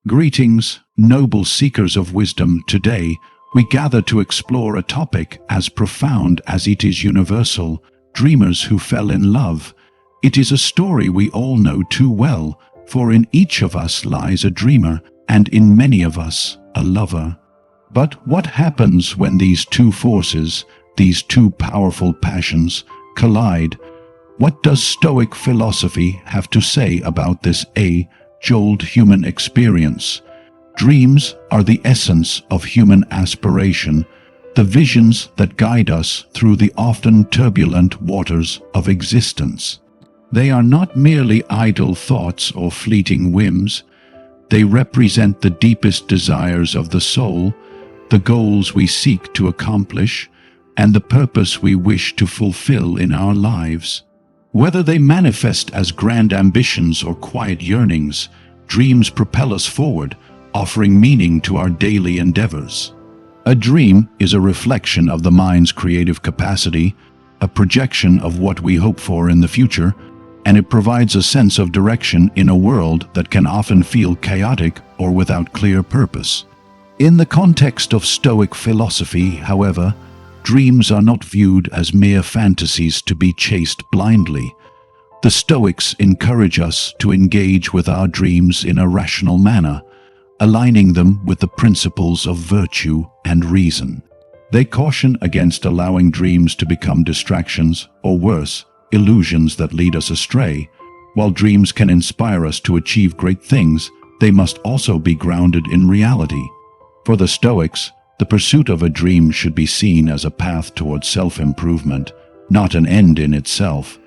Greetings, noble seekers of wisdom. Today, we gather to explore a topic as profound as it is universal: dreamers who fell in love. It is a story we all know too well, for in each of us lies a dreamer, and in many of us, a lover. But what happens when these two forces, these two powerful passions, collide? What does Stoic philosophy have to say about this age-old human experience? Dreams are the essence of human aspiration, the visions that guide us through the often turbulent waters of existence. They are not merely idle thoughts or fleeting whims. They represent the deepest desires of the soul, the goals we seek to accomplish, and the purpose we wish to fulfill in our lives. Whether they manifest as grand ambitions or quiet yearnings, dreams propel us forward, offering meaning to our daily endeavors. A dream is a reflection of the mind's creative capacity, a projection of what we hope for in the future, and it provides a sense of direction in a world that can often feel chaotic or without clear purpose. In the context of Stoic philosophy, however, dreams are not viewed as mere fantasies to be chased blindly. The Stoics encourage us to engage with our dreams in a rational manner, aligning them with the principles of virtue and reason. They caution against allowing dreams to become distractions, or worse, illusions that lead us astray. While dreams can inspire us to achieve great things, they must also be grounded in reality. For the Stoics, the pursuit of a dream should be seen as a path towards self-improvement, not an end in itself.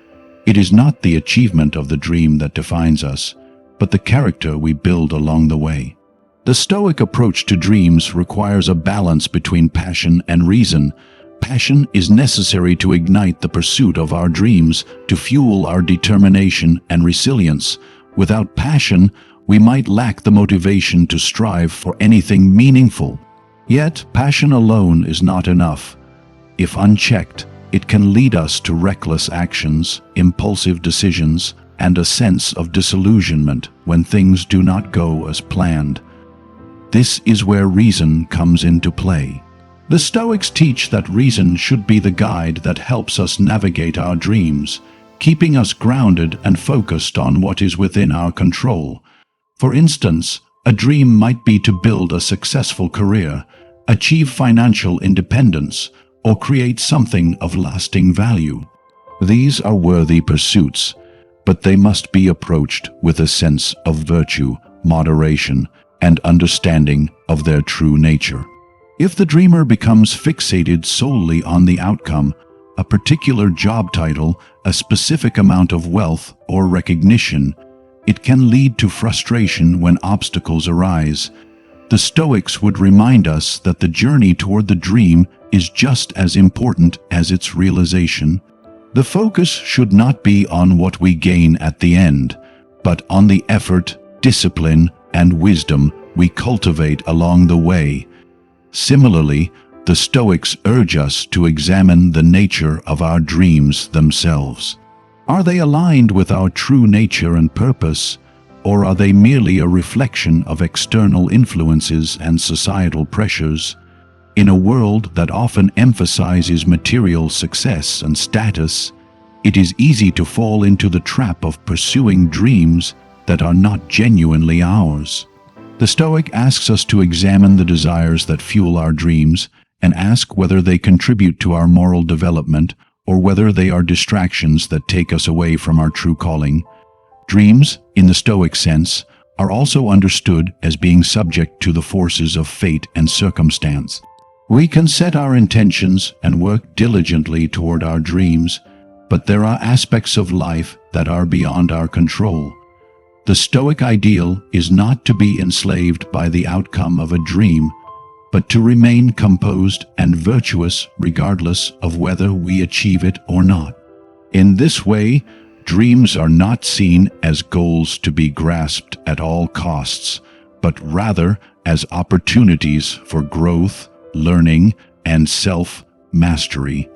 It is not the achievement of the dream that defines us, but the character we build along the way. The Stoic approach to dreams requires a balance between passion and reason. Passion is necessary to ignite the pursuit of our dreams, to fuel our determination and resilience. Without passion, we might lack the motivation to strive for anything meaningful. Yet, passion alone is not enough. If unchecked, it can lead us to reckless actions, impulsive decisions, and a sense of disillusionment when things do not go as planned. This is where reason comes into play. The Stoics teach that reason should be the guide that helps us navigate our dreams, keeping us grounded and focused on what is within our control. For instance, a dream might be to build a successful career, achieve financial independence, or create something of lasting value. These are worthy pursuits, but they must be approached with a sense of virtue, moderation, and understanding of their true nature. If the dreamer becomes fixated solely on the outcome, a particular job title, a specific amount of wealth, or recognition, it can lead to frustration when obstacles arise. The Stoics would remind us that the journey toward the dream is just as important as its realization. The focus should not be on what we gain at the end, but on the effort, discipline, and wisdom we cultivate along the way. Similarly, the Stoics urge us to examine the nature of our dreams themselves. Are they aligned with our true nature and purpose, or are they merely a reflection of external influences and societal pressures? In a world that often emphasizes material success and status, it is easy to fall into the trap of pursuing dreams that are not genuinely ours. The Stoic asks us to examine the desires that fuel our dreams and ask whether they contribute to our moral development or whether they are distractions that take us away from our true calling. Dreams, in the Stoic sense, are also understood as being subject to the forces of fate and circumstance. We can set our intentions and work diligently toward our dreams, but there are aspects of life that are beyond our control. The Stoic ideal is not to be enslaved by the outcome of a dream, but to remain composed and virtuous regardless of whether we achieve it or not. In this way, dreams are not seen as goals to be grasped at all costs, but rather as opportunities for growth, learning, and self-mastery.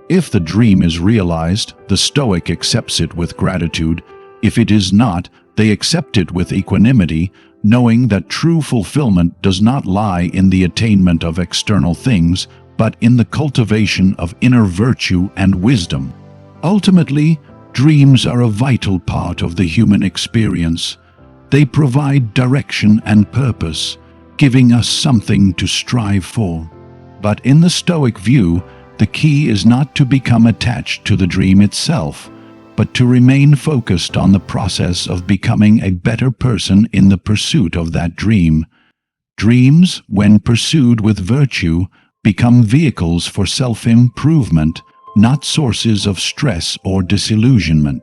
If the dream is realized, the Stoic accepts it with gratitude. If it is not, they accept it with equanimity, knowing that true fulfillment does not lie in the attainment of external things, but in the cultivation of inner virtue and wisdom. Ultimately, dreams are a vital part of the human experience. They provide direction and purpose, giving us something to strive for. But in the Stoic view, the key is not to become attached to the dream itself, but to remain focused on the process of becoming a better person in the pursuit of that dream. Dreams, when pursued with virtue, become vehicles for self-improvement, not sources of stress or disillusionment.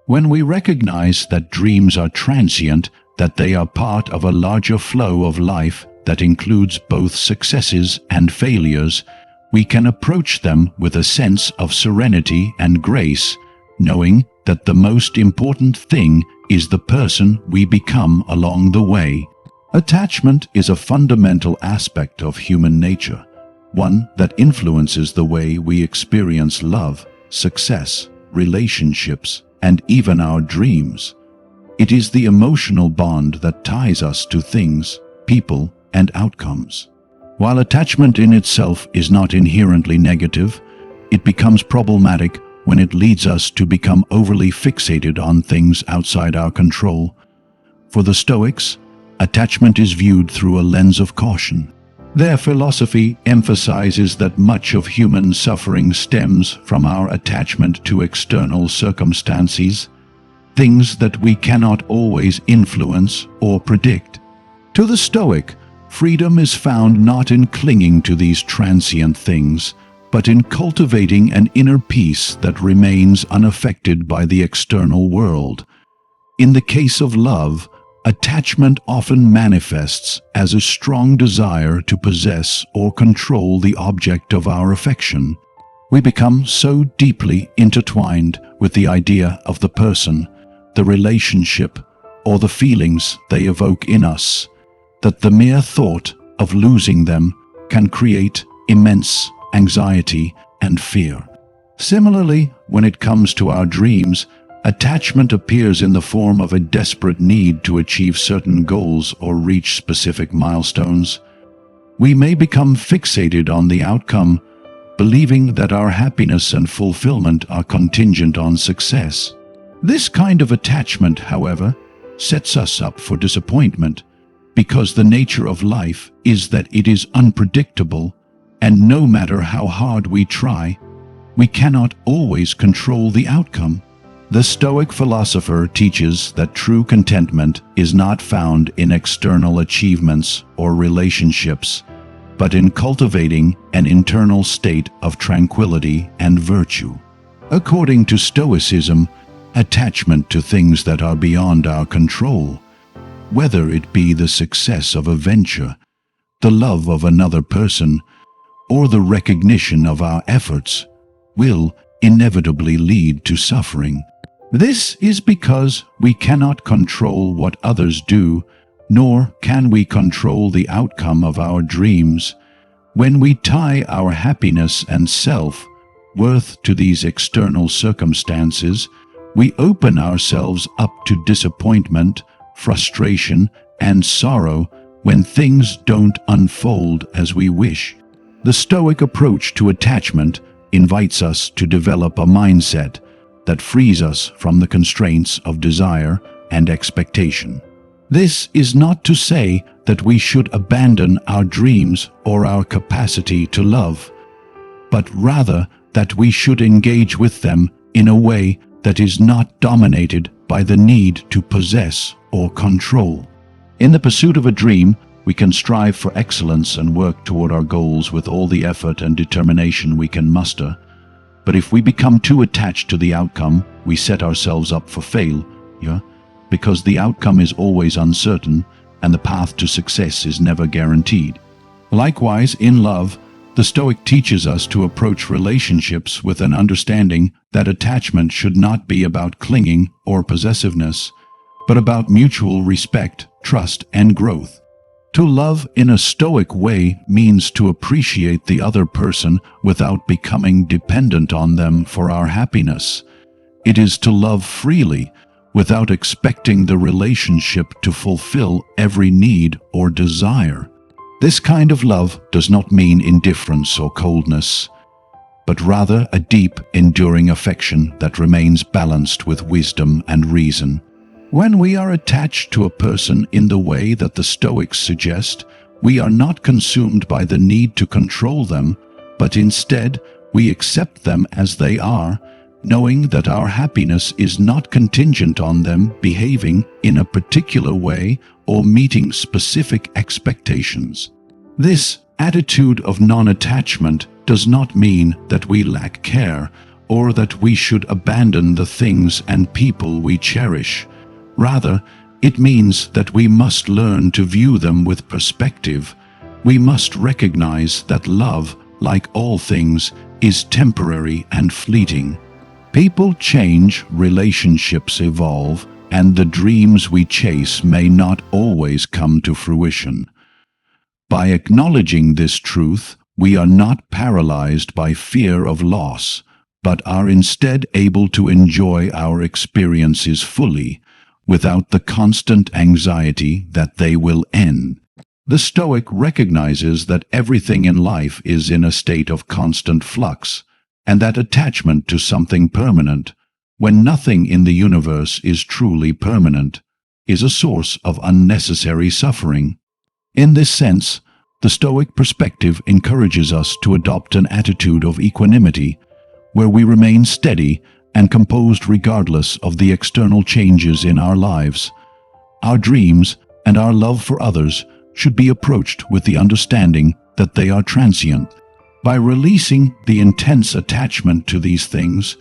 When we recognize that dreams are transient, that they are part of a larger flow of life that includes both successes and failures, we can approach them with a sense of serenity and grace, knowing that the most important thing is the person we become along the way. Attachment is a fundamental aspect of human nature, one that influences the way we experience love, success, relationships, and even our dreams. It is the emotional bond that ties us to things, people, and outcomes. While attachment in itself is not inherently negative, it becomes problematic when it leads us to become overly fixated on things outside our control. For the Stoics, attachment is viewed through a lens of caution. Their philosophy emphasizes that much of human suffering stems from our attachment to external circumstances, things that we cannot always influence or predict. To the Stoic, freedom is found not in clinging to these transient things, but in cultivating an inner peace that remains unaffected by the external world. In the case of love, attachment often manifests as a strong desire to possess or control the object of our affection. We become so deeply intertwined with the idea of the person, the relationship, or the feelings they evoke in us, that the mere thought of losing them can create immense anxiety and fear. Similarly, when it comes to our dreams, attachment appears in the form of a desperate need to achieve certain goals or reach specific milestones. We may become fixated on the outcome, believing that our happiness and fulfillment are contingent on success. This kind of attachment, however, sets us up for disappointment, because the nature of life is that it is unpredictable, and no matter how hard we try, we cannot always control the outcome. The Stoic philosopher teaches that true contentment is not found in external achievements or relationships, but in cultivating an internal state of tranquility and virtue. According to Stoicism, attachment to things that are beyond our control, whether it be the success of a venture, the love of another person, or the recognition of our efforts, will inevitably lead to suffering. This is because we cannot control what others do, nor can we control the outcome of our dreams. When we tie our happiness and self-worth to these external circumstances, we open ourselves up to disappointment, frustration, and sorrow when things don't unfold as we wish. The Stoic approach to attachment invites us to develop a mindset that frees us from the constraints of desire and expectation. This is not to say that we should abandon our dreams or our capacity to love, but rather that we should engage with them in a way that is not dominated by the need to possess or control. In the pursuit of a dream, we can strive for excellence and work toward our goals with all the effort and determination we can muster. But if we become too attached to the outcome, we set ourselves up for failure, because the outcome is always uncertain and the path to success is never guaranteed. Likewise, in love, the Stoic teaches us to approach relationships with an understanding that attachment should not be about clinging or possessiveness, but about mutual respect, trust, and growth. To love in a Stoic way means to appreciate the other person without becoming dependent on them for our happiness. It is to love freely, without expecting the relationship to fulfill every need or desire. This kind of love does not mean indifference or coldness, but rather a deep, enduring affection that remains balanced with wisdom and reason. When we are attached to a person in the way that the Stoics suggest, we are not consumed by the need to control them, but instead we accept them as they are, knowing that our happiness is not contingent on them behaving in a particular way or meeting specific expectations. This attitude of non-attachment does not mean that we lack care or that we should abandon the things and people we cherish. Rather, it means that we must learn to view them with perspective. We must recognize that love, like all things, is temporary and fleeting. People change, relationships evolve, and the dreams we chase may not always come to fruition. By acknowledging this truth, we are not paralyzed by fear of loss, but are instead able to enjoy our experiences fully, without the constant anxiety that they will end. The Stoic recognizes that everything in life is in a state of constant flux, and that attachment to something permanent, when nothing in the universe is truly permanent, is a source of unnecessary suffering. In this sense, the Stoic perspective encourages us to adopt an attitude of equanimity, where we remain steady and composed regardless of the external changes in our lives. Our dreams and our love for others should be approached with the understanding that they are transient. By releasing the intense attachment to these things,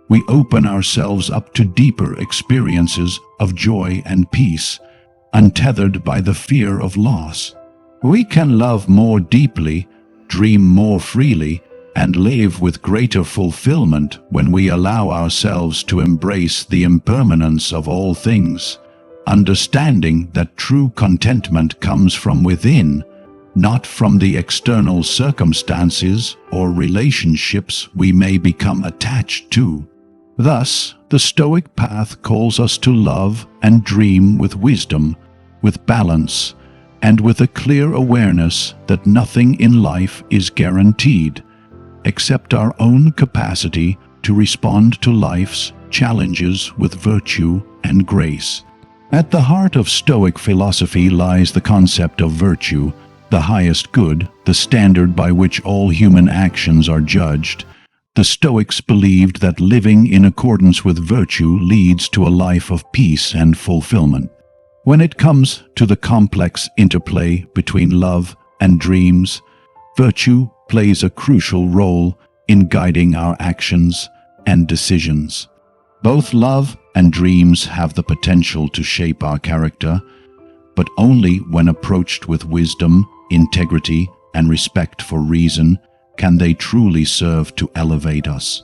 we open ourselves up to deeper experiences of joy and peace, untethered by the fear of loss. We can love more deeply, dream more freely, and live with greater fulfillment when we allow ourselves to embrace the impermanence of all things, understanding that true contentment comes from within, not from the external circumstances or relationships we may become attached to. Thus, the Stoic path calls us to love and dream with wisdom, with balance, and with a clear awareness that nothing in life is guaranteed, except our own capacity to respond to life's challenges with virtue and grace. At the heart of Stoic philosophy lies the concept of virtue, the highest good, the standard by which all human actions are judged. The Stoics believed that living in accordance with virtue leads to a life of peace and fulfillment. When it comes to the complex interplay between love and dreams, virtue plays a crucial role in guiding our actions and decisions. Both love and dreams have the potential to shape our character, but only when approached with wisdom, integrity, and respect for reason can they truly serve to elevate us.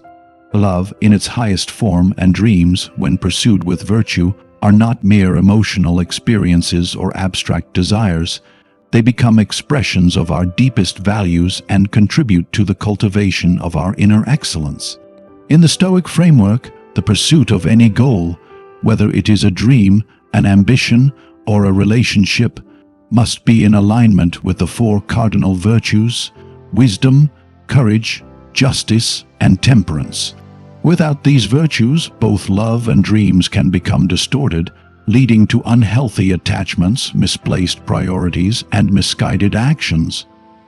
Love, in its highest form, and dreams, when pursued with virtue, are not mere emotional experiences or abstract desires. They become expressions of our deepest values and contribute to the cultivation of our inner excellence. In the Stoic framework, the pursuit of any goal, whether it is a dream, an ambition, or a relationship, must be in alignment with the four cardinal virtues: wisdom, courage, justice, and temperance. Without these virtues, both love and dreams can become distorted, leading to unhealthy attachments, misplaced priorities, and misguided actions.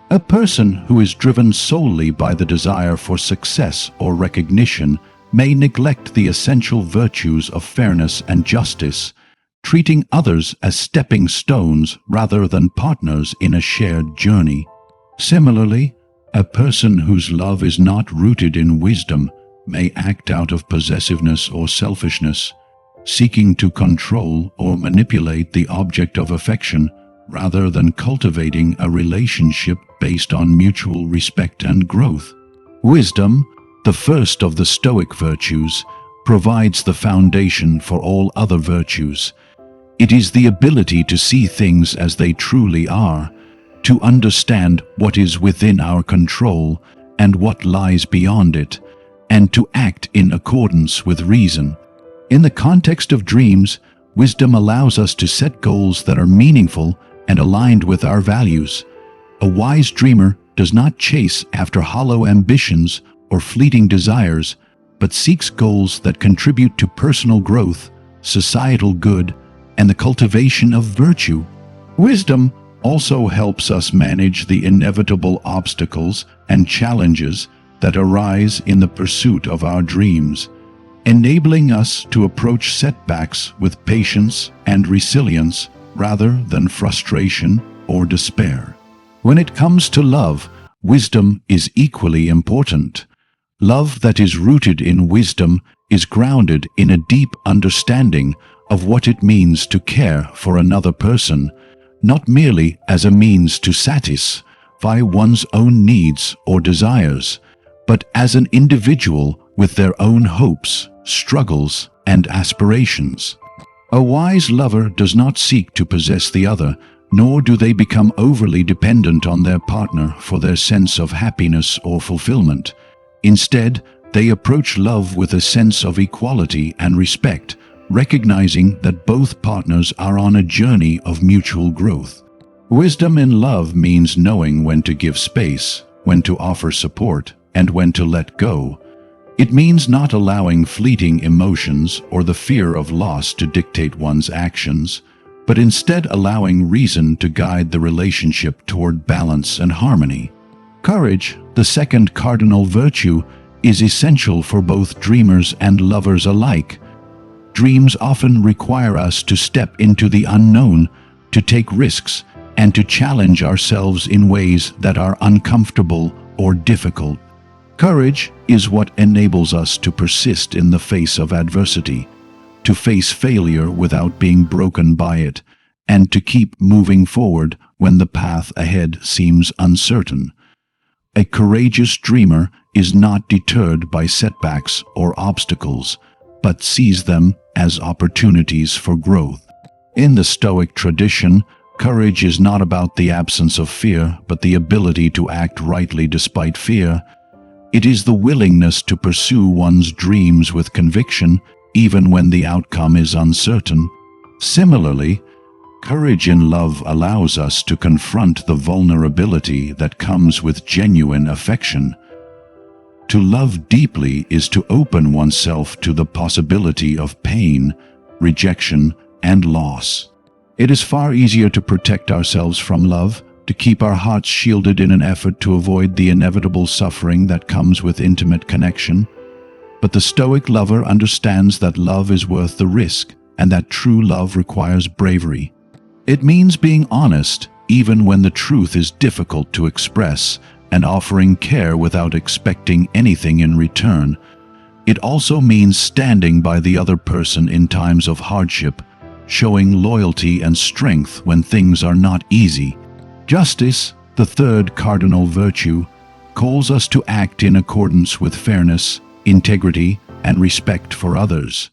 A person who is driven solely by the desire for success or recognition may neglect the essential virtues of fairness and justice, treating others as stepping stones rather than partners in a shared journey. Similarly, a person whose love is not rooted in wisdom may act out of possessiveness or selfishness, seeking to control or manipulate the object of affection rather than cultivating a relationship based on mutual respect and growth. Wisdom, the first of the Stoic virtues, provides the foundation for all other virtues. It is the ability to see things as they truly are, to understand what is within our control and what lies beyond it, and to act in accordance with reason. In the context of dreams, wisdom allows us to set goals that are meaningful and aligned with our values. A wise dreamer does not chase after hollow ambitions or fleeting desires, but seeks goals that contribute to personal growth, societal good, and the cultivation of virtue. Wisdom also helps us manage the inevitable obstacles and challenges that arise in the pursuit of our dreams, enabling us to approach setbacks with patience and resilience rather than frustration or despair. When it comes to love, wisdom is equally important. Love that is rooted in wisdom is grounded in a deep understanding of what it means to care for another person, not merely as a means to satisfy one's own needs or desires, but as an individual with their own hopes, struggles, and aspirations. A wise lover does not seek to possess the other, nor do they become overly dependent on their partner for their sense of happiness or fulfillment. Instead, they approach love with a sense of equality and respect, recognizing that both partners are on a journey of mutual growth. Wisdom in love means knowing when to give space, when to offer support, and when to let go. It means not allowing fleeting emotions or the fear of loss to dictate one's actions, but instead allowing reason to guide the relationship toward balance and harmony. Courage, the second cardinal virtue, is essential for both dreamers and lovers alike. Dreams often require us to step into the unknown, to take risks, and to challenge ourselves in ways that are uncomfortable or difficult. Courage is what enables us to persist in the face of adversity, to face failure without being broken by it, and to keep moving forward when the path ahead seems uncertain. A courageous dreamer is not deterred by setbacks or obstacles, but sees them as opportunities for growth. In the Stoic tradition, courage is not about the absence of fear, but the ability to act rightly despite fear. It is the willingness to pursue one's dreams with conviction, even when the outcome is uncertain. Similarly, courage in love allows us to confront the vulnerability that comes with genuine affection. To love deeply is to open oneself to the possibility of pain, rejection, and loss. It is far easier to protect ourselves from love, to keep our hearts shielded in an effort to avoid the inevitable suffering that comes with intimate connection. But the Stoic lover understands that love is worth the risk, and that true love requires bravery. It means being honest, even when the truth is difficult to express, and offering care without expecting anything in return. It also means standing by the other person in times of hardship, showing loyalty and strength when things are not easy. Justice, the third cardinal virtue, calls us to act in accordance with fairness, integrity, and respect for others.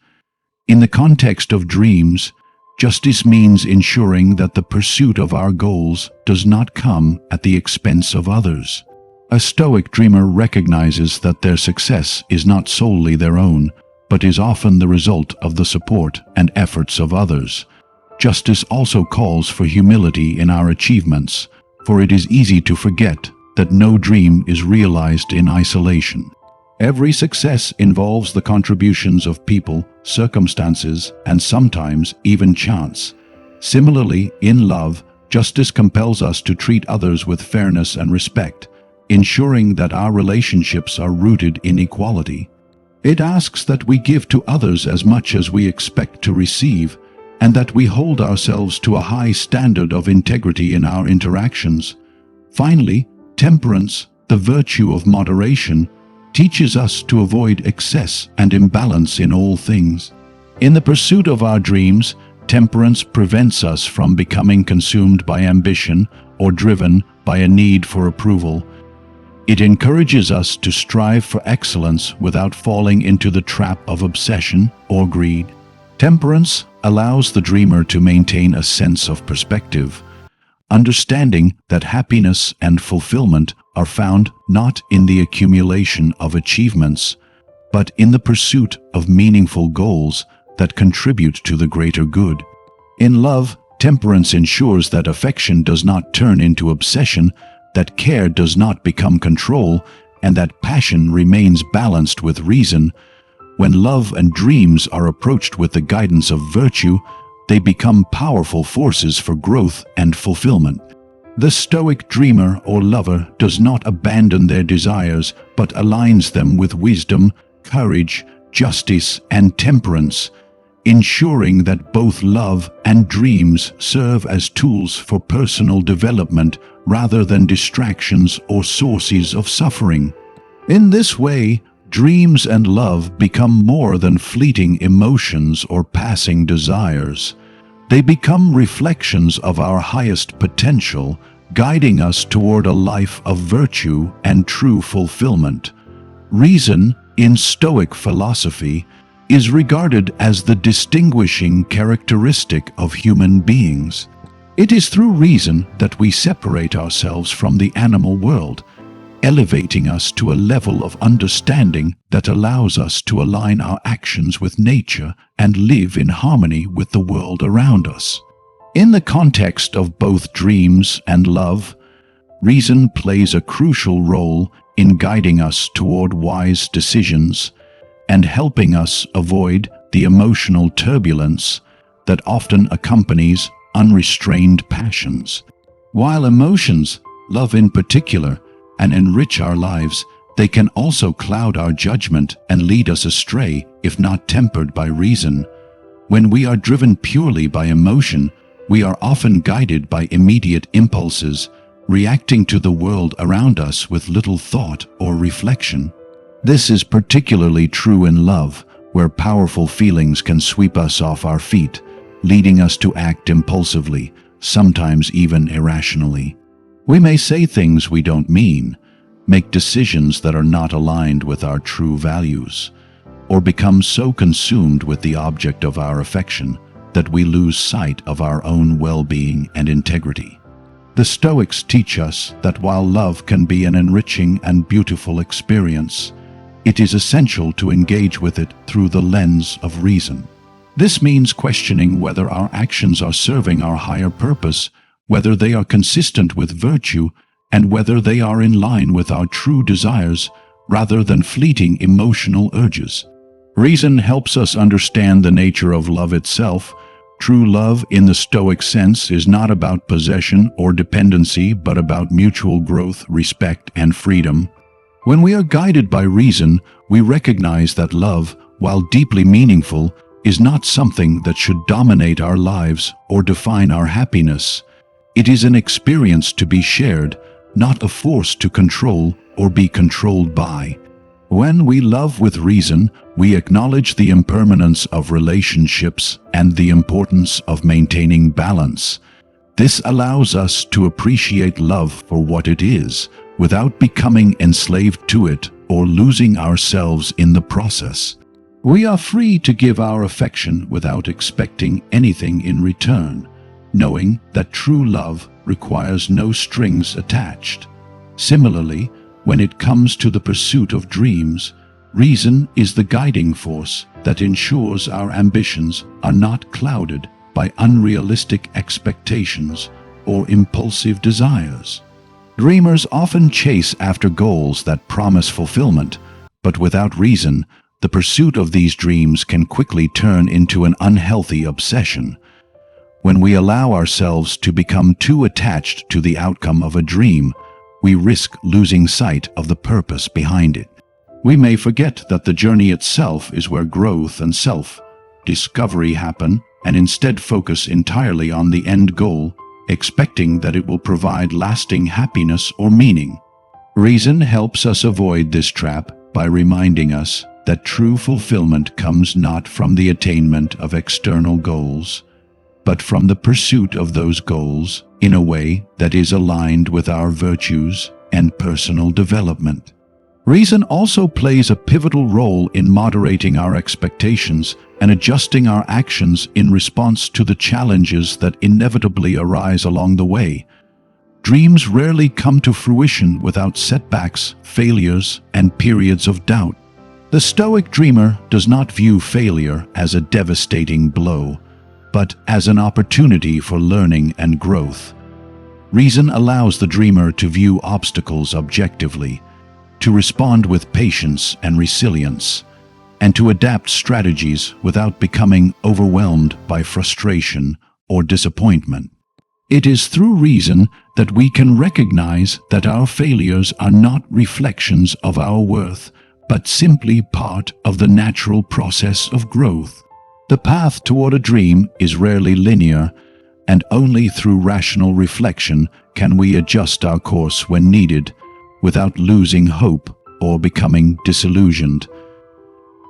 In the context of dreams, justice means ensuring that the pursuit of our goals does not come at the expense of others. A Stoic dreamer recognizes that their success is not solely their own, but is often the result of the support and efforts of others. Justice also calls for humility in our achievements, for it is easy to forget that no dream is realized in isolation. Every success involves the contributions of people, circumstances, and sometimes even chance. Similarly, in love, justice compels us to treat others with fairness and respect, ensuring that our relationships are rooted in equality. It asks that we give to others as much as we expect to receive, and that we hold ourselves to a high standard of integrity in our interactions. Finally, temperance, the virtue of moderation, teaches us to avoid excess and imbalance in all things. In the pursuit of our dreams, temperance prevents us from becoming consumed by ambition or driven by a need for approval. It encourages us to strive for excellence without falling into the trap of obsession or greed. Temperance allows the dreamer to maintain a sense of perspective, understanding that happiness and fulfillment are found not in the accumulation of achievements, but in the pursuit of meaningful goals that contribute to the greater good. In love, temperance ensures that affection does not turn into obsession, that care does not become control, and that passion remains balanced with reason. When love and dreams are approached with the guidance of virtue, they become powerful forces for growth and fulfillment. The Stoic dreamer or lover does not abandon their desires, but aligns them with wisdom, courage, justice, and temperance, ensuring that both love and dreams serve as tools for personal development rather than distractions or sources of suffering. In this way, dreams and love become more than fleeting emotions or passing desires. They become reflections of our highest potential, guiding us toward a life of virtue and true fulfillment. Reason, in Stoic philosophy, is regarded as the distinguishing characteristic of human beings. It is through reason that we separate ourselves from the animal world, elevating us to a level of understanding that allows us to align our actions with nature and live in harmony with the world around us. In the context of both dreams and love, reason plays a crucial role in guiding us toward wise decisions and helping us avoid the emotional turbulence that often accompanies unrestrained passions. While emotions, love in particular, and enrich our lives, they can also cloud our judgment and lead us astray if not tempered by reason. When we are driven purely by emotion, we are often guided by immediate impulses, reacting to the world around us with little thought or reflection. This is particularly true in love, where powerful feelings can sweep us off our feet, leading us to act impulsively, sometimes even irrationally. We may say things we don't mean, make decisions that are not aligned with our true values, or become so consumed with the object of our affection that we lose sight of our own well-being and integrity. The Stoics teach us that while love can be an enriching and beautiful experience, it is essential to engage with it through the lens of reason. This means questioning whether our actions are serving our higher purpose, whether they are consistent with virtue, and whether they are in line with our true desires rather than fleeting emotional urges. Reason helps us understand the nature of love itself. True love in the Stoic sense is not about possession or dependency, but about mutual growth, respect, and freedom. When we are guided by reason, we recognize that love, while deeply meaningful, is not something that should dominate our lives or define our happiness. It is an experience to be shared, not a force to control or be controlled by. When we love with reason, we acknowledge the impermanence of relationships and the importance of maintaining balance. This allows us to appreciate love for what it is, without becoming enslaved to it or losing ourselves in the process. We are free to give our affection without expecting anything in return, knowing that true love requires no strings attached. Similarly, when it comes to the pursuit of dreams, reason is the guiding force that ensures our ambitions are not clouded by unrealistic expectations or impulsive desires. Dreamers often chase after goals that promise fulfillment, but without reason, the pursuit of these dreams can quickly turn into an unhealthy obsession. When we allow ourselves to become too attached to the outcome of a dream, we risk losing sight of the purpose behind it. We may forget that the journey itself is where growth and self-discovery happen, and instead focus entirely on the end goal, expecting that it will provide lasting happiness or meaning. Reason helps us avoid this trap by reminding us that true fulfillment comes not from the attainment of external goals, but from the pursuit of those goals in a way that is aligned with our virtues and personal development. Reason also plays a pivotal role in moderating our expectations and adjusting our actions in response to the challenges that inevitably arise along the way. Dreams rarely come to fruition without setbacks, failures, and periods of doubt. The Stoic dreamer does not view failure as a devastating blow, but as an opportunity for learning and growth. Reason allows the dreamer to view obstacles objectively, to respond with patience and resilience, and to adapt strategies without becoming overwhelmed by frustration or disappointment. It is through reason that we can recognize that our failures are not reflections of our worth, but simply part of the natural process of growth. The path toward a dream is rarely linear, and only through rational reflection can we adjust our course when needed, without losing hope or becoming disillusioned.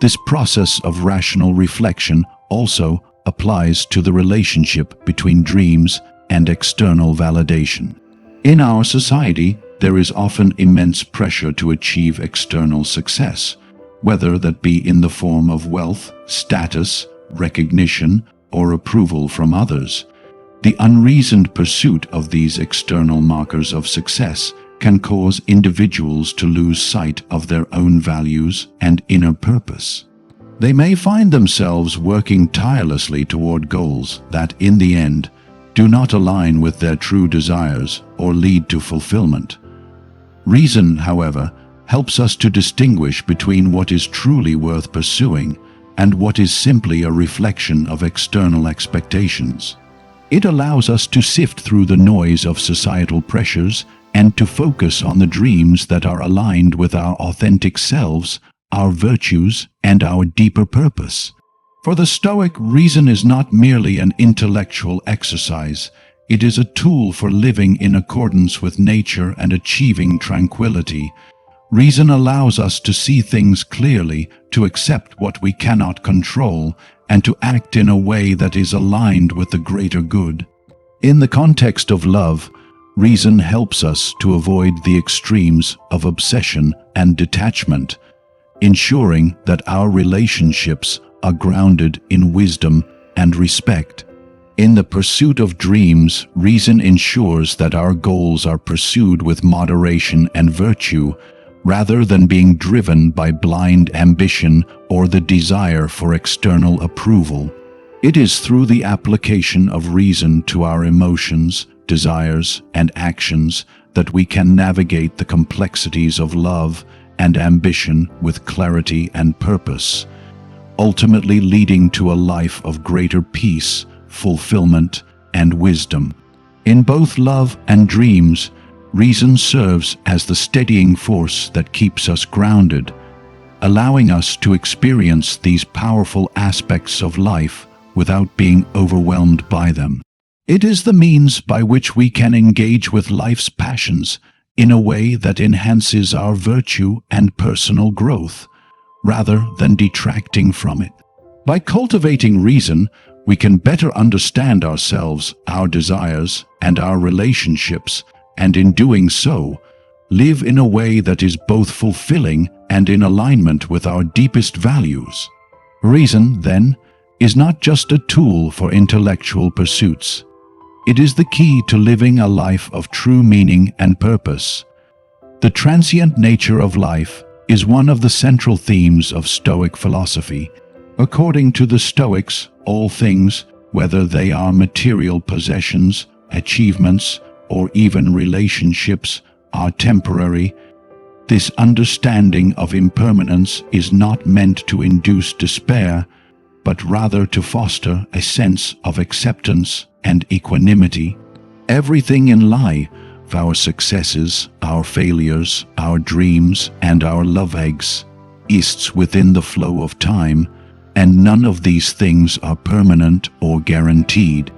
This process of rational reflection also applies to the relationship between dreams and external validation. In our society, there is often immense pressure to achieve external success, whether that be in the form of wealth, status, recognition, or approval from others. The unreasoned pursuit of these external markers of success can cause individuals to lose sight of their own values and inner purpose. They may find themselves working tirelessly toward goals that, in the end, do not align with their true desires or lead to fulfillment. Reason, however, helps us to distinguish between what is truly worth pursuing and what is simply a reflection of external expectations. It allows us to sift through the noise of societal pressures and to focus on the dreams that are aligned with our authentic selves, our virtues, and our deeper purpose. For the Stoic, reason is not merely an intellectual exercise. It is a tool for living in accordance with nature and achieving tranquility. Reason allows us to see things clearly, to accept what we cannot control, and to act in a way that is aligned with the greater good. In the context of love, reason helps us to avoid the extremes of obsession and detachment, ensuring that our relationships are grounded in wisdom and respect. In the pursuit of dreams, reason ensures that our goals are pursued with moderation and virtue, rather than being driven by blind ambition or the desire for external approval. It is through the application of reason to our emotions, desires, and actions that we can navigate the complexities of love and ambition with clarity and purpose, ultimately leading to a life of greater peace, fulfillment, and wisdom. In both love and dreams, reason serves as the steadying force that keeps us grounded, allowing us to experience these powerful aspects of life without being overwhelmed by them. It is the means by which we can engage with life's passions in a way that enhances our virtue and personal growth, rather than detracting from it. By cultivating reason, we can better understand ourselves, our desires, and our relationships, and in doing so, live in a way that is both fulfilling and in alignment with our deepest values. Reason, then, is not just a tool for intellectual pursuits. It is the key to living a life of true meaning and purpose. The transient nature of life is one of the central themes of Stoic philosophy. According to the Stoics, all things, whether they are material possessions, achievements, or even relationships, are temporary. This understanding of impermanence is not meant to induce despair, but rather to foster a sense of acceptance and equanimity. Everything in life, our successes, our failures, our dreams, and our love exists within the flow of time, and none of these things are permanent or guaranteed.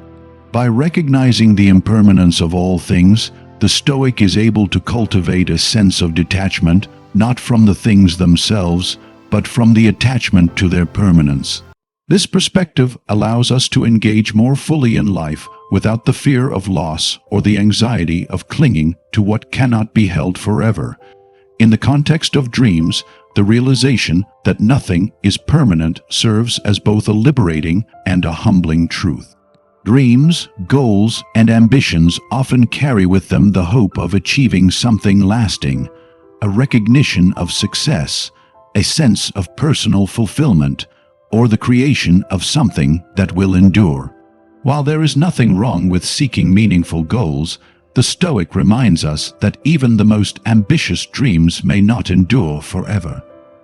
By recognizing the impermanence of all things, the Stoic is able to cultivate a sense of detachment, not from the things themselves, but from the attachment to their permanence. This perspective allows us to engage more fully in life without the fear of loss or the anxiety of clinging to what cannot be held forever. In the context of dreams, the realization that nothing is permanent serves as both a liberating and a humbling truth. Dreams, goals, and ambitions often carry with them the hope of achieving something lasting, a recognition of success, a sense of personal fulfillment, or the creation of something that will endure. While there is nothing wrong with seeking meaningful goals, the Stoic reminds us that even the most ambitious dreams may not endure forever.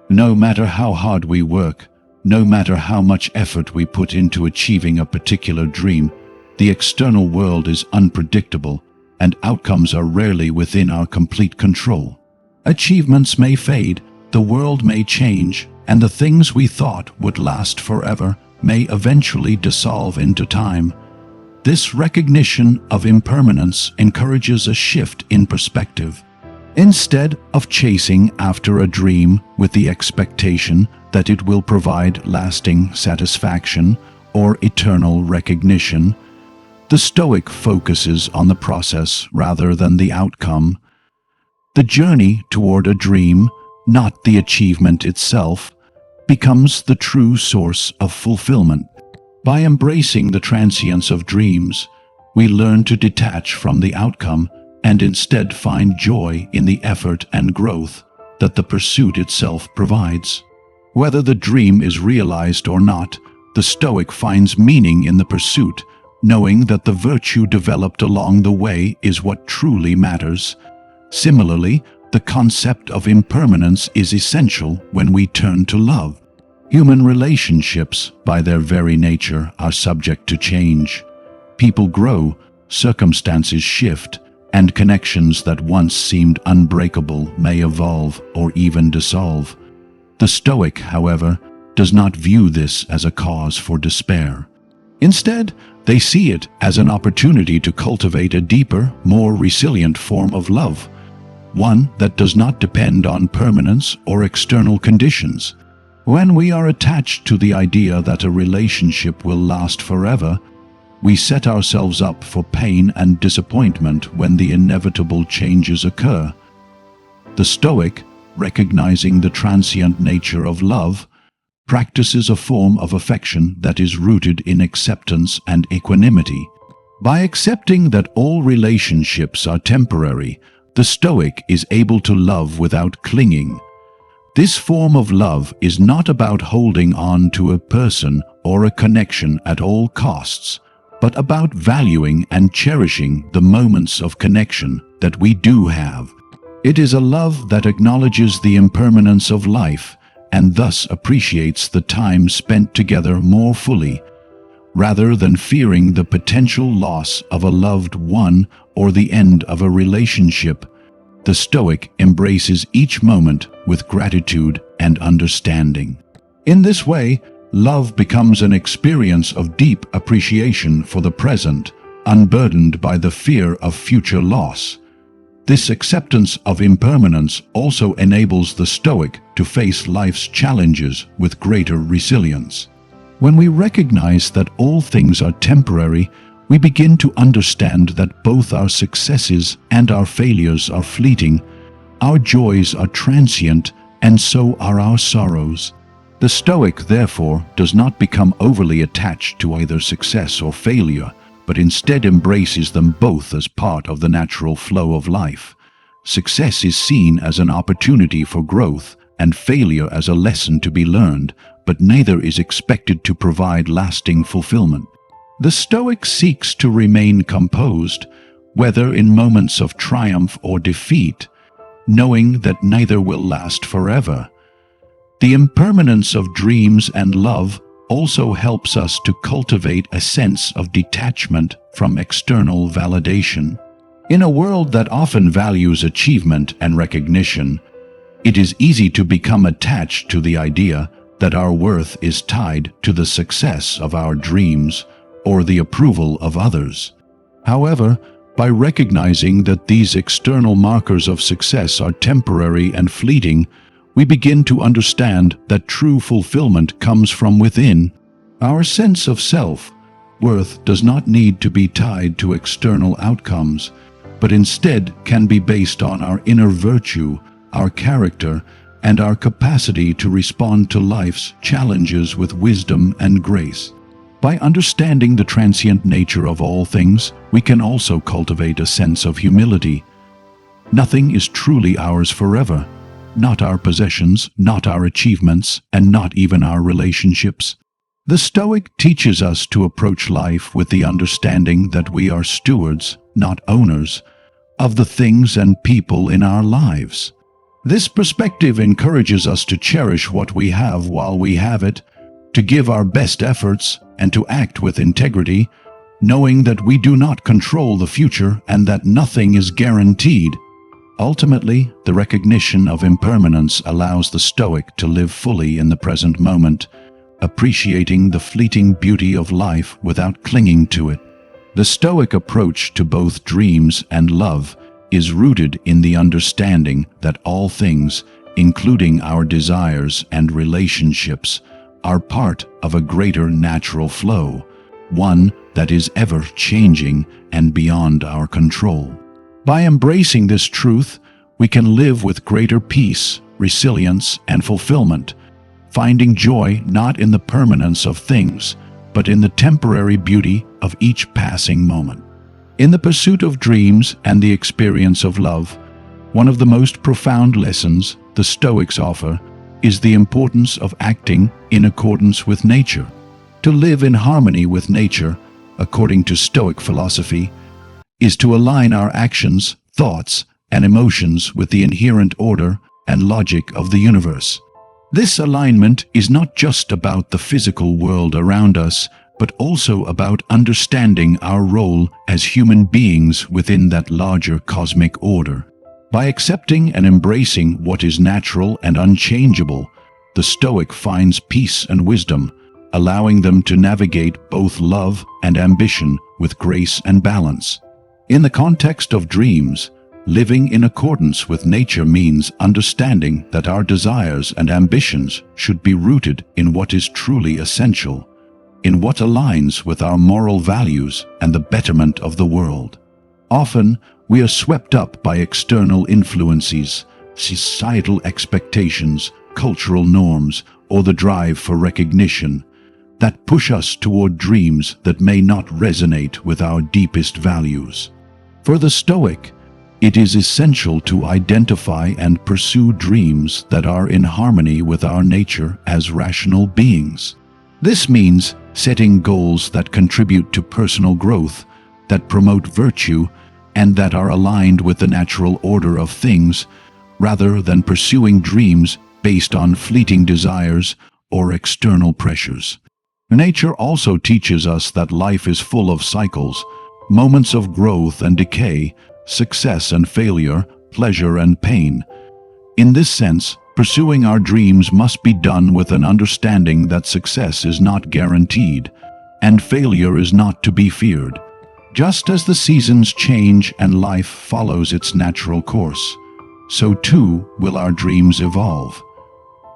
No matter how hard we work, no matter how much effort we put into achieving a particular dream, the external world is unpredictable, and outcomes are rarely within our complete control. Achievements may fade, the world may change, and the things we thought would last forever may eventually dissolve into time. This recognition of impermanence encourages a shift in perspective. Instead of chasing after a dream with the expectation that it will provide lasting satisfaction or eternal recognition, the Stoic focuses on the process rather than the outcome. The journey toward a dream, not the achievement itself, becomes the true source of fulfillment. By embracing the transience of dreams, we learn to detach from the outcome and instead find joy in the effort and growth that the pursuit itself provides. Whether the dream is realized or not, the Stoic finds meaning in the pursuit, knowing that the virtue developed along the way is what truly matters. Similarly, the concept of impermanence is essential when we turn to love. Human relationships, by their very nature, are subject to change. People grow, circumstances shift, and connections that once seemed unbreakable may evolve or even dissolve. The Stoic, however, does not view this as a cause for despair. Instead, they see it as an opportunity to cultivate a deeper, more resilient form of love, one that does not depend on permanence or external conditions. When we are attached to the idea that a relationship will last forever, we set ourselves up for pain and disappointment when the inevitable changes occur. The Stoic, recognizing the transient nature of love, practices a form of affection that is rooted in acceptance and equanimity. By accepting that all relationships are temporary, the Stoic is able to love without clinging. This form of love is not about holding on to a person or a connection at all costs, but about valuing and cherishing the moments of connection that we do have. It is a love that acknowledges the impermanence of life and thus appreciates the time spent together more fully, rather than fearing the potential loss of a loved one or the end of a relationship. The Stoic embraces each moment with gratitude and understanding. In this way, love becomes an experience of deep appreciation for the present, unburdened by the fear of future loss. This acceptance of impermanence also enables the Stoic to face life's challenges with greater resilience. When we recognize that all things are temporary, we begin to understand that both our successes and our failures are fleeting, our joys are transient, and so are our sorrows. The Stoic, therefore, does not become overly attached to either success or failure, but instead embraces them both as part of the natural flow of life. Success is seen as an opportunity for growth and failure as a lesson to be learned, but neither is expected to provide lasting fulfillment. The Stoic seeks to remain composed, whether in moments of triumph or defeat, knowing that neither will last forever. The impermanence of dreams and love also helps us to cultivate a sense of detachment from external validation. In a world that often values achievement and recognition, it is easy to become attached to the idea that our worth is tied to the success of our dreams or the approval of others. However, by recognizing that these external markers of success are temporary and fleeting, we begin to understand that true fulfillment comes from within. Our sense of self-worth does not need to be tied to external outcomes, but instead can be based on our inner virtue, our character, and our capacity to respond to life's challenges with wisdom and grace. By understanding the transient nature of all things, we can also cultivate a sense of humility. Nothing is truly ours forever. not our possessions, not our achievements, and not even our relationships. The Stoic teaches us to approach life with the understanding that we are stewards, not owners, of the things and people in our lives. This perspective encourages us to cherish what we have while we have it, to give our best efforts, and to act with integrity, knowing that we do not control the future and that nothing is guaranteed. Ultimately, the recognition of impermanence allows the Stoic to live fully in the present moment, appreciating the fleeting beauty of life without clinging to it. The Stoic approach to both dreams and love is rooted in the understanding that all things, including our desires and relationships, are part of a greater natural flow, one that is ever changing and beyond our control. By embracing this truth, we can live with greater peace, resilience, and fulfillment, finding joy not in the permanence of things, but in the temporary beauty of each passing moment. In the pursuit of dreams and the experience of love, one of the most profound lessons the Stoics offer is the importance of acting in accordance with nature. To live in harmony with nature, according to Stoic philosophy, is to align our actions, thoughts, and emotions with the inherent order and logic of the universe. This alignment is not just about the physical world around us, but also about understanding our role as human beings within that larger cosmic order. By accepting and embracing what is natural and unchangeable, the Stoic finds peace and wisdom, allowing them to navigate both love and ambition with grace and balance. In the context of dreams, living in accordance with nature means understanding that our desires and ambitions should be rooted in what is truly essential, in what aligns with our moral values and the betterment of the world. Often, we are swept up by external influences, societal expectations, cultural norms, or the drive for recognition that push us toward dreams that may not resonate with our deepest values. For the Stoic, it is essential to identify and pursue dreams that are in harmony with our nature as rational beings. This means setting goals that contribute to personal growth, that promote virtue, and that are aligned with the natural order of things, rather than pursuing dreams based on fleeting desires or external pressures. Nature also teaches us that life is full of cycles, moments of growth and decay, success and failure, pleasure and pain. In this sense, pursuing our dreams must be done with an understanding that success is not guaranteed, and failure is not to be feared. Just as the seasons change and life follows its natural course, so too will our dreams evolve.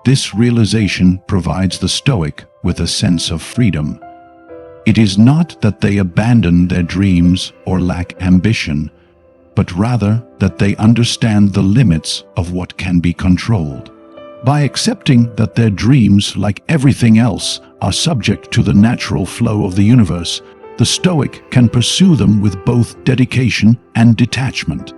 This realization provides the Stoic with a sense of freedom. It is not that they abandon their dreams or lack ambition, but rather that they understand the limits of what can be controlled. By accepting that their dreams, like everything else, are subject to the natural flow of the universe, the Stoic can pursue them with both dedication and detachment.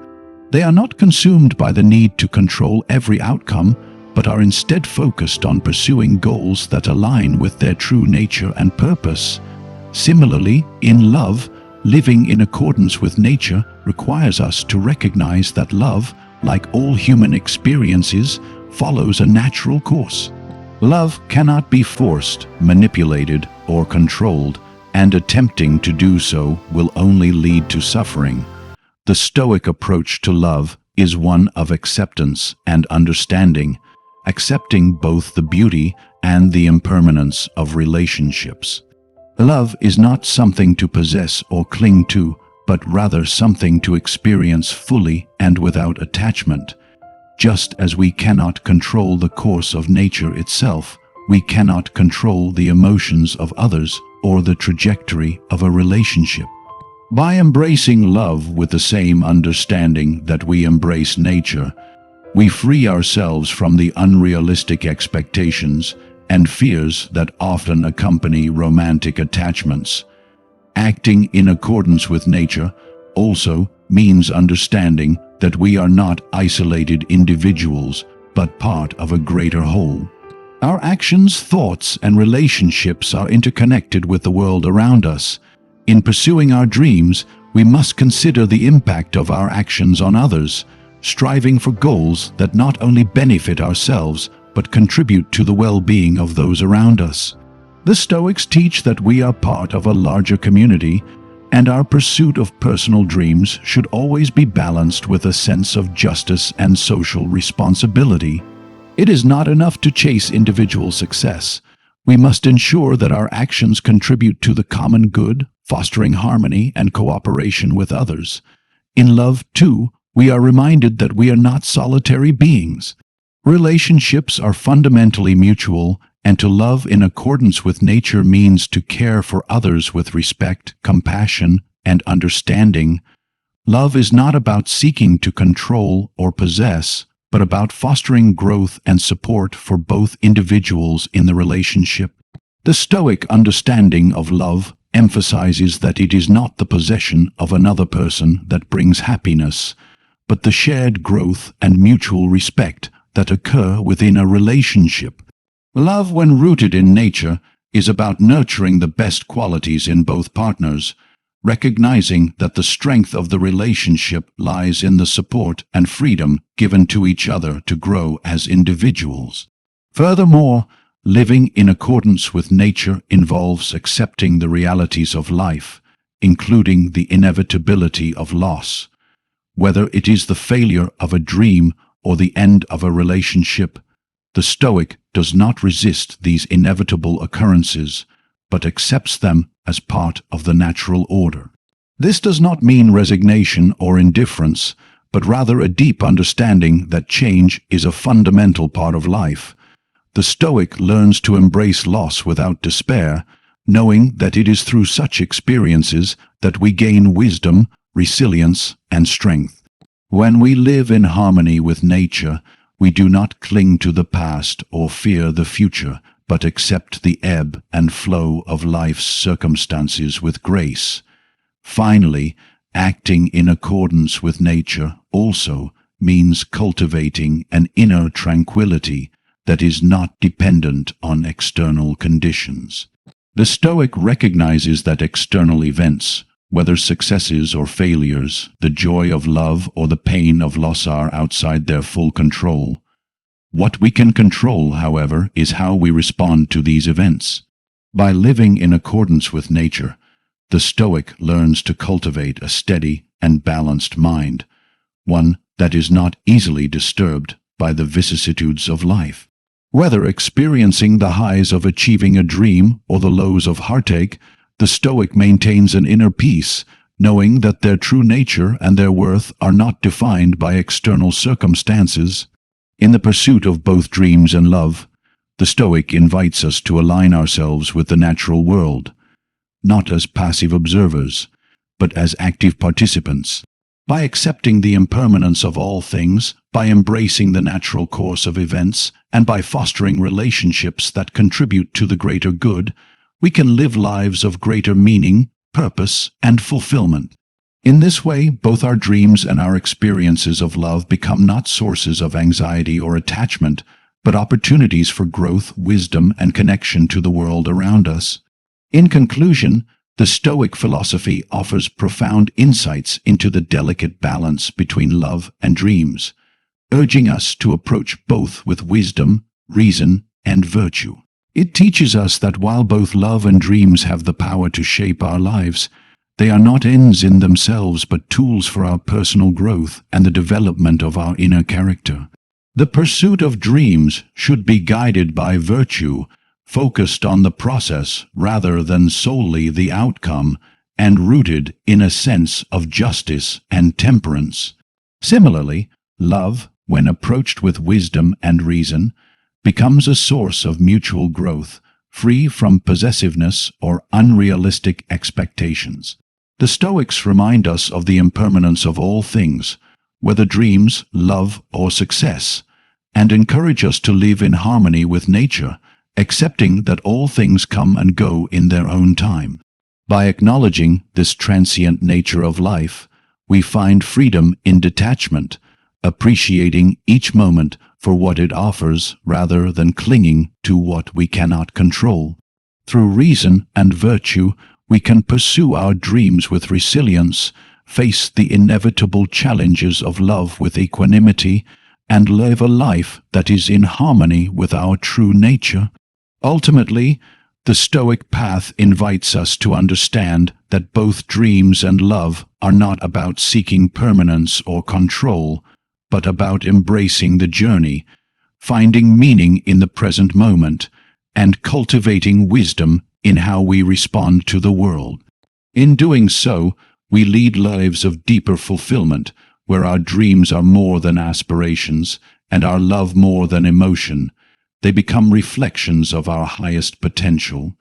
They are not consumed by the need to control every outcome, but are instead focused on pursuing goals that align with their true nature and purpose. Similarly, in love, living in accordance with nature requires us to recognize that love, like all human experiences, follows a natural course. Love cannot be forced, manipulated, or controlled, and attempting to do so will only lead to suffering. The Stoic approach to love is one of acceptance and understanding, accepting both the beauty and the impermanence of relationships. Love is not something to possess or cling to, but rather something to experience fully and without attachment. Just as we cannot control the course of nature itself, we cannot control the emotions of others or the trajectory of a relationship. By embracing love with the same understanding that we embrace nature, we free ourselves from the unrealistic expectations and fears that often accompany romantic attachments. Acting in accordance with nature also means understanding that we are not isolated individuals, but part of a greater whole. Our actions, thoughts, and relationships are interconnected with the world around us. In pursuing our dreams, we must consider the impact of our actions on others, striving for goals that not only benefit ourselves but contribute to the well-being of those around us. The Stoics teach that we are part of a larger community, and our pursuit of personal dreams should always be balanced with a sense of justice and social responsibility. It is not enough to chase individual success. We must ensure that our actions contribute to the common good, fostering harmony and cooperation with others. In love, too, we are reminded that we are not solitary beings. Relationships are fundamentally mutual, and to love in accordance with nature means to care for others with respect, compassion, and understanding. Love is not about seeking to control or possess, but about fostering growth and support for both individuals in the relationship. The Stoic understanding of love emphasizes that it is not the possession of another person that brings happiness, but the shared growth and mutual respect that occur within a relationship. Love, when rooted in nature, is about nurturing the best qualities in both partners, recognizing that the strength of the relationship lies in the support and freedom given to each other to grow as individuals. Furthermore, living in accordance with nature involves accepting the realities of life, including the inevitability of loss. Whether it is the failure of a dream or the end of a relationship, the Stoic does not resist these inevitable occurrences, but accepts them as part of the natural order. This does not mean resignation or indifference, but rather a deep understanding that change is a fundamental part of life. The Stoic learns to embrace loss without despair, knowing that it is through such experiences that we gain wisdom, resilience, and strength. When we live in harmony with nature, we do not cling to the past or fear the future, but accept the ebb and flow of life's circumstances with grace. Finally, acting in accordance with nature also means cultivating an inner tranquility that is not dependent on external conditions. The Stoic recognizes that external events, whether successes or failures, the joy of love or the pain of loss, are outside their full control. What we can control, however, is how we respond to these events. By living in accordance with nature, the Stoic learns to cultivate a steady and balanced mind, one that is not easily disturbed by the vicissitudes of life. Whether experiencing the highs of achieving a dream or the lows of heartache, the Stoic maintains an inner peace, knowing that their true nature and their worth are not defined by external circumstances. In the pursuit of both dreams and love, the Stoic invites us to align ourselves with the natural world, not as passive observers, but as active participants. By accepting the impermanence of all things, by embracing the natural course of events, and by fostering relationships that contribute to the greater good, we can live lives of greater meaning, purpose, and fulfillment. In this way, both our dreams and our experiences of love become not sources of anxiety or attachment, but opportunities for growth, wisdom, and connection to the world around us. In conclusion, the Stoic philosophy offers profound insights into the delicate balance between love and dreams, urging us to approach both with wisdom, reason, and virtue. It teaches us that while both love and dreams have the power to shape our lives, they are not ends in themselves but tools for our personal growth and the development of our inner character. The pursuit of dreams should be guided by virtue, focused on the process rather than solely the outcome, and rooted in a sense of justice and temperance. Similarly, love, when approached with wisdom and reason, becomes a source of mutual growth, free from possessiveness or unrealistic expectations. The Stoics remind us of the impermanence of all things, whether dreams, love, or success, and encourage us to live in harmony with nature, accepting that all things come and go in their own time. By acknowledging this transient nature of life, we find freedom in detachment, appreciating each moment for what it offers rather than clinging to what we cannot control. Through reason and virtue, we can pursue our dreams with resilience, face the inevitable challenges of love with equanimity, and live a life that is in harmony with our true nature. Ultimately, the Stoic path invites us to understand that both dreams and love are not about seeking permanence or control, but about embracing the journey, finding meaning in the present moment, and cultivating wisdom in how we respond to the world. In doing so, we lead lives of deeper fulfillment, where our dreams are more than aspirations and our love more than emotion. They become reflections of our highest potential.